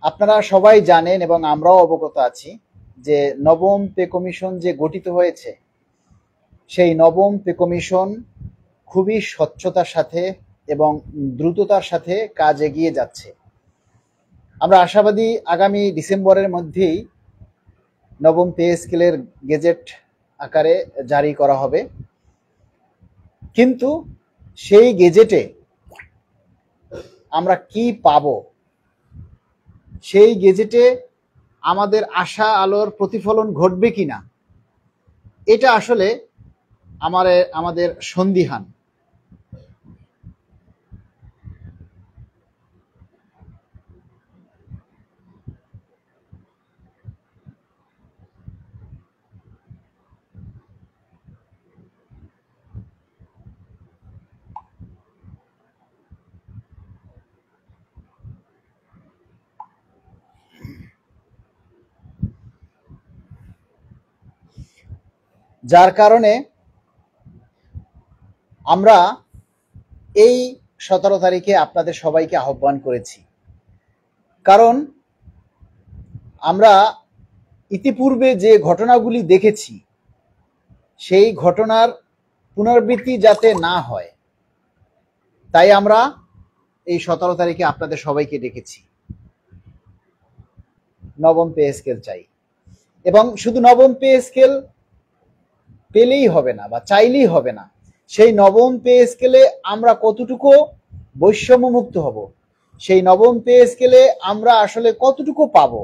আপনারা সবাই জানেন এবং আমরাও অবগত আছি যে নবম পে কমিশন যে গঠিত হয়েছে, সেই নবম পে কমিশন খুবই স্বচ্ছতার সাথে এবং দ্রুততার সাথে কাজ এগিয়ে যাচ্ছে। আমরা আশাবাদী আগামী ডিসেম্বরের মধ্যেই নবম পে স্কেলের গেজেট আকারে জারি করা হবে। কিন্তু সেই গেজেটে আমরা কি পাবো, সেই গেজেটে আমাদের আশা আলোর প্রতিফলন ঘটবে কিনা, এটা আসলে আমাদের সন্দিহান। যার কারণে আমরা এই 17 তারিখে আপনাদের সবাইকে আহ্বান করেছি। কারণ আমরা ইতিপূর্বে যে ঘটনাগুলি দেখেছি, সেই ঘটনার পুনরাবৃত্তি যাতে না হয়, তাই আমরা এই 17 তারিখে আপনাদের সবাইকে ডেকেছি। নবম পে স্কেল চাই, এবং শুধু নবম পে স্কেল পেলেই হবে না বা চাইলেই হবে না, সেই নবম পে স্কেলে আমরা কতটুকু বৈষম্য মুক্ত হব, সেই নবম পে স্কেলে আমরা আসলে কতটুকু পাবো।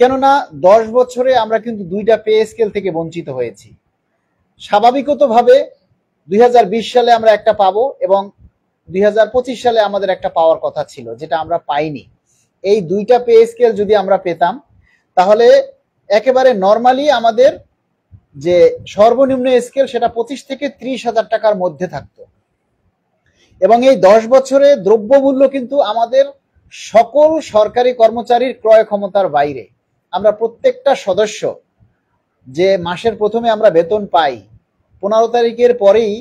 কেননা 10 বছরে আমরা কিন্তু 2টা পে স্কেল থেকে বঞ্চিত হয়েছি। স্বাভাবিকতভাবে 2020 সালে আমরা একটা পাবো এবং 2025 সালে আমাদের একটা পাওয়ার কথা ছিল, যেটা আমরা পাইনি। এই 2টা পে স্কেল যদি আমরা পেতাম, তাহলে একেবারে নর্মালি আমাদের যে সর্বনিম্ন স্কেল সেটা 25 থেকে 30 হাজার টাকার মধ্যে থাকতো। এবং এই 10 বছরে দ্রব্যমূল্য কিন্তু আমাদের সকল সরকারি কর্মচারীর ক্রয় ক্ষমতার বাইরে। আমরা প্রত্যেকটা সদস্য যে মাসের প্রথমে আমরা বেতন পাই, 15 তারিখের পরেই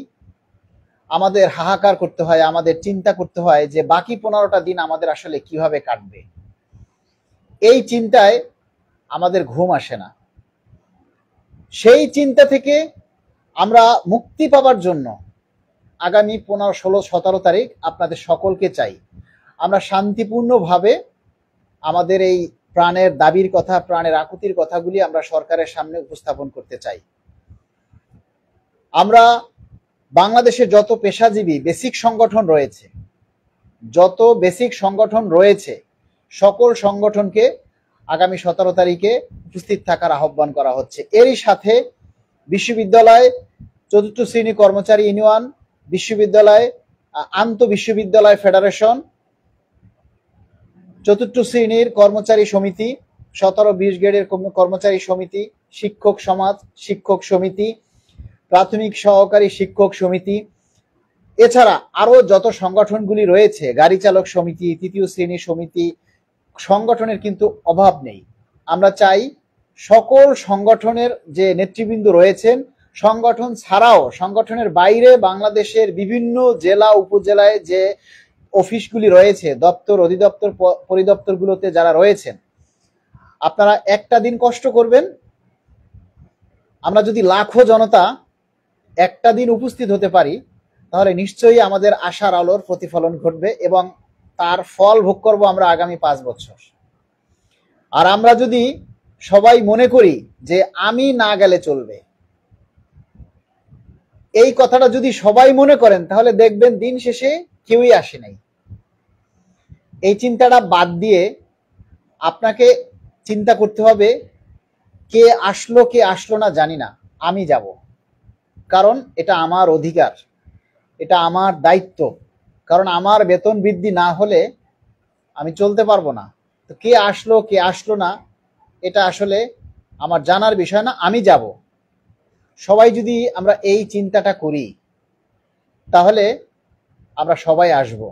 আমাদের হাহাকার করতে হয়, আমাদের চিন্তা করতে হয় যে বাকি 15টা দিন আমাদের আসলে কিভাবে কাটবে। এই চিন্তায় আমাদের ঘুম আসে না। সেই চিন্তা থেকে আমরা মুক্তি পাবার জন্য আগামী 15, 16, 17 তারিখ আপনাদের সকলকে চাই। আমরা শান্তিপূর্ণভাবে আমাদের এই প্রাণের দাবির কথা, প্রাণের আকুতির কথাগুলি আমরা সরকারের সামনে উপস্থাপন করতে চাই। আমরা বাংলাদেশের যত পেশাজীবী বেসিক সংগঠন রয়েছে, সকল সংগঠনকে আগামী 17 তারিখে উপস্থিত থাকার আহ্বান করা হচ্ছে। এরই সাথে বিশ্ববিদ্যালয়, চতুর্থ শ্রেণী কর্মচারী ইউনিয়ন, বিশ্ববিদ্যালয় আন্ত বিশ্ববিদ্যালয় ফেডারেশন, চতুর্থ শ্রেণীর কর্মচারী সমিতি, 17-20 গ্রেডের কর্মচারী সমিতি, শিক্ষক সমাজ, শিক্ষক সমিতি, প্রাথমিক সহকারী শিক্ষক সমিতি, এছাড়া আরো যত সংগঠনগুলি রয়েছে, গাড়ি চালক সমিতি, তৃতীয় শ্রেণী সমিতি, সংগঠনের কিন্তু অভাব নেই। আমরা চাই সকল সংগঠনের যে নেতৃবৃন্দ রয়েছেন, সংগঠন ছাড়াও সংগঠনের বাইরে বাংলাদেশের বিভিন্ন জেলা উপজেলায় যে অফিসগুলি রয়েছে, দপ্তর, অধিদপ্তর, পরিদপ্তরগুলোতে যারা রয়েছেন, আপনারা একটা দিন কষ্ট করবেন। আমরা যদি লাখো জনতা একটা দিন উপস্থিত হতে পারি, তাহলে নিশ্চয়ই আমাদের আশার আলোর প্রতিফলন ঘটবে এবং তার ফল ভোগ করব আমরা আগামী 5 বছর। আর আমরা যদি সবাই মনে করি যে আমি না গেলে চলবে, এই কথাটা যদি সবাই মনে করেন, তাহলে দেখবেন দিন শেষে কেউই আসে নাই। এই চিন্তাটা বাদ দিয়ে আপনাকে চিন্তা করতে হবে, কে আসলো কে আসলো না জানি না, আমি যাব। কারণ এটা আমার অধিকার, এটা আমার দায়িত্ব। কারণ আমার বেতন বৃদ্ধি না হলে আমি চলতে পারবো না। তো কে আসলো কে আসলো না, এটা আসলে আমার জানার বিষয় না, আমি যাব। সবাই যদি আমরা এই চিন্তাটা করি, তাহলে আমরা সবাই আসবো।